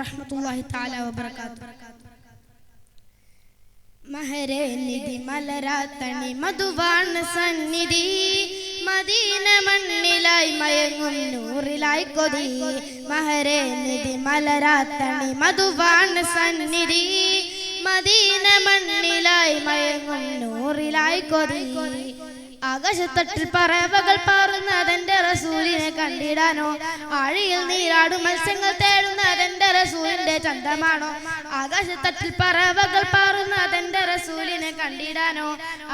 വറഹ്മത്തുള്ളാഹി തആല വബറകാതുഹു. മഹരെ നിധി മലരാത്തണി മധുവാണ് സന്നിധി, മദീന മണ്ണിലായി മയങ്ങും നൂറിലായി കൊതി. മഹരെ നിധി മലരാത്തണി മധുവാണ് സന്നിധി, മദീന മണ്ണിലായി മയങ്ങും നൂറിലായി കൊതി. ആകാശത്തട്ടിൽ പറവകൾ പാറുന്നതെന്റെ റസൂലിനെ കണ്ടിടാനോ, ആഴിയിൽ നീരാടും മത്സ്യങ്ങൾ തേടുന്നതെന്റെ റസൂലിന്റെ ചന്തമാണോ. ആകാശത്തട്ടിൽ പറവകൾ പാറുന്നതെന്റെ റസൂലിനെ കണ്ടിടാനോ,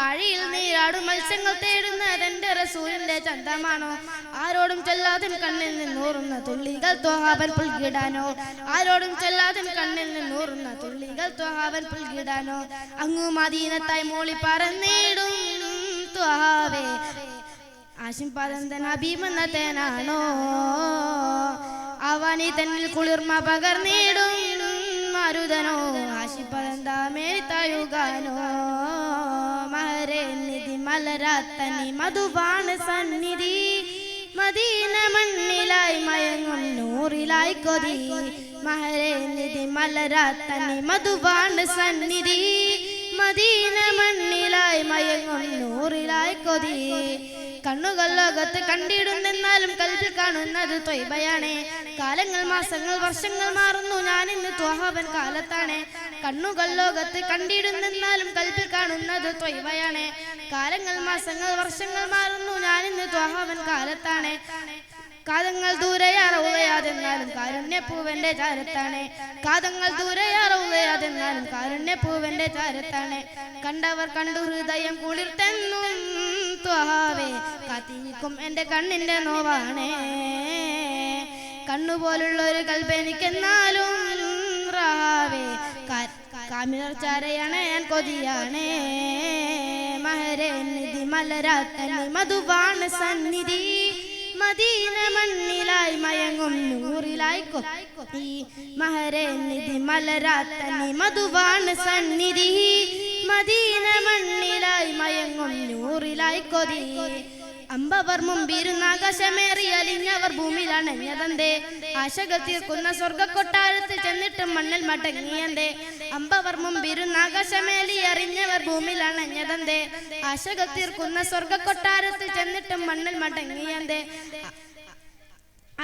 ആഴിയിൽ നീരാടും മത്സ്യങ്ങൾ തേടുന്നതെന്റെ റസൂലിന്റെ ചന്തമാണോ. ആരോടും ചെല്ലാതെ കണ്ണിൽ നിന്നൂറുന്ന തുള്ളികൾ ത്വഹാബൻ പുൽകിടാനോ, ആരോടും ചെല്ലാതെ കണ്ണിൽ നിന്നൂറുന്ന തുള്ളികൾ ത്വഹാബൻ പുൽകിടാനോ. അങ്ങു മദീനത്തായി മൂളി പറന്നിടും ത്വഹാവേ, ആശിം പദന്തൻ ഹബീബെന്ന തേനാണോ. അവനി തന്നിൽ കുളിർമ പകർന്നിടും മരുതനോ, ആശിം പദന്ത മേരിത്തായുകാനോ. മഹരെ നിധി മലരാത്തനി മധുവാണ് സന്നിധി, മദീന മണ്ണിലായി മയങ്ങും നൂറിലായി കൊതി. മഹരെ നിധി മലരാത്തനി മധുവാണ് സന്നിധി, മദീന മണ്ണിലായി മയങ്ങും നൂറിലായി കൊതി. കണ്ണുകൾ ലോകത്ത് കണ്ടിടുന്നെന്നാലും കൽബിൽ കാണുന്നത് ത്വയ്ബയാണ്. കാലങ്ങൾ മാസങ്ങൾ വർഷങ്ങൾ മാറുന്നു, ഞാൻ ഇന്ന് ത്വഹാബൻ കാലത്താണ്. കണ്ണുകൾ ലോകത്ത് കണ്ടിടുന്നെന്നാലും കൽബിൽ കാണുന്നത് ത്വയ്ബയാണ്. കാലങ്ങൾ മാസങ്ങൾ വർഷങ്ങൾ മാറുന്നു, ഞാൻ ഇന്ന് ത്വഹാബൻ കാലത്താണ്. കാതങ്ങൾ ദൂരെയാറവുകയാതെന്നാലും കാരുണ്യപ്പൂവന്റെ ചാരത്താണ്. കാതങ്ങൾ ദൂരെയാറവുകയാതെന്നാലും കാരുണ്യപ്പൂവന്റെ ചാരത്താണ്. കണ്ടവർ കണ്ടു ഹൃദയം കുളിർത്തെന്നും ത്വഹാവേ, കാത്തിരിക്കും എന്റെ കണ്ണിന്റെ നോവാണേ. കണ്ണുപോലുള്ളൊരു കൽബെനിക്കെന്നാലും റാവേ, കാമിനർ ചാരയാണ് ഞാൻ കൊതിയാണേ. മഹരെ നിധി മലരാത്തനി മധുവാണ് സന്നിധി, മദീന മണ്ണിലായി മയങ്ങും നൂറിലായി കൊതി. മഹരെ നിധി മലരാത്തനി മധുവാണ് സന്നിധി, മദീന മണ്ണിലായി മയങ്ങും നൂറിലായി കൊതി. അമ്പവർ മുമ്പിരുന്ന ആകാശമേറി അലിഞ്ഞവർ ഭൂമിയിലണഞ്ഞതന്തേ, ആശകൾ തീർക്കുന്ന സ്വർഗ കൊട്ടാരത്തിൽ ചെന്നിട്ടും മണ്ണിൽ മടങ്ങിയന്തേ. അമ്പവർ മുമ്പിരുന്ന ആകാശമേലി അറിഞ്ഞവർ ഭൂമിയിലണഞ്ഞതന്തേ, ആശകൾ തീർക്കുന്ന സ്വർഗ കൊട്ടാരത്തിൽ ചെന്നിട്ടും മണ്ണിൽ മടങ്ങിയന്തേ.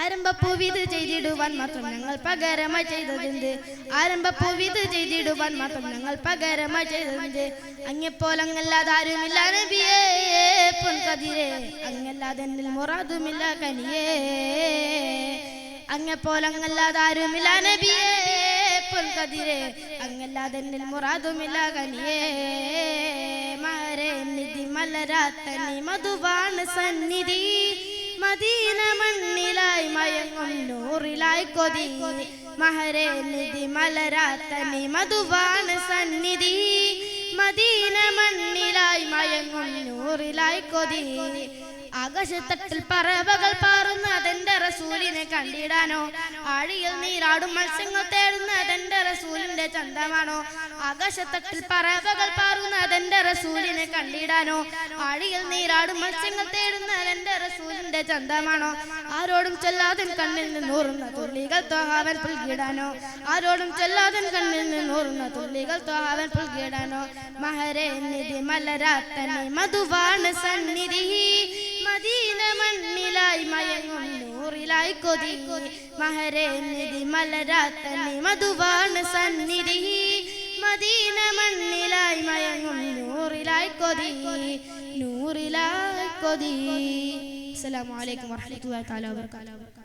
ആരംഭപ്പൂവിത് ചെയ്തിടുവാൻ മാത്രം ഞങ്ങൾ പകരമായി ചെയ്തതെന്ത്, ആരംഭപ്പൂവിത് ചെയ്തിടുവാൻ മാത്രം ഞങ്ങൾ പകരമായി ചെയ്തതെന്ത്. അങ്ങെപ്പോലങ്ങല്ലാതെ ആരുമില്ല നബിയേ പൊൻകതിരേ, അങ്ങല്ലാതെ എന്നിൽ മുറാദുമില്ല കനിയേ. അങ്ങെപ്പോലങ്ങല്ലാതെ ആരുമില്ല നബിയേ പൊൻകതിരേ, അങ്ങല്ലാതെ എന്നിൽ മുറാദുമില്ല കനിയേ. മഹരെ നിധി മലരാത്തനി മധുവാണ് സന്നിധി, മദീന മണ്ണിലായി മയങ്ങും നൂറിലായി കൊതി. മഹരെ നിധി മലരാത്തനി മധുവാണ് സന്നിധി, മദീന മണ്ണിലായി മയങ്ങും നൂറിലായി കൊതി. ആകാശത്തട്ടിൽ പറവകൾ പാറുന്നതെന്റെ റസൂലിനെ കണ്ടിടാനോ, ആഴിയിൽ നീരാടും മത്സ്യങ്ങൾ തേടുന്നതെന്റെ റസൂലിന്റെ ചന്തമാണോ. ആകാശത്തട്ടിൽ പറവകൾ പാറുന്നതെന്റെ റസൂലിനെ കണ്ടിടാനോ, ആഴിയിൽ നീരാടും മത്സ്യങ്ങൾ തേടുന്നതെന്റെ റസൂലിന്റെ ചന്തമാണോ. ആരോടും ചെല്ലാതെ കണ്ണിൽ നിന്നൂറുന്ന തുള്ളികൾ ത്വഹാബൻ പുൽകിടാനോ, ആരോടും ചെല്ലാതെ കണ്ണിൽ നിന്നൂറുന്ന തുള്ളികൾ ത്വഹാബൻ പുൽകിടാനോ. മഹരെ നിധി മലരാത്തനി മധുവാണ് സന്നിധി, മദീന മണ്ണിലായി മയങ്ങും നൂറിലായി കൊതി. മഹരെ നിധി മലരാത്തനി മധുവാണ് സന്നിധി, മദീന മണ്ണിലായി മയങ്ങും നൂറിലായി കൊതി, നൂറിലായി കൊതി. അസ്സലാമു അലൈക്കും വറഹ്മത്തുള്ളാഹി തആല വബറകാതുഹു.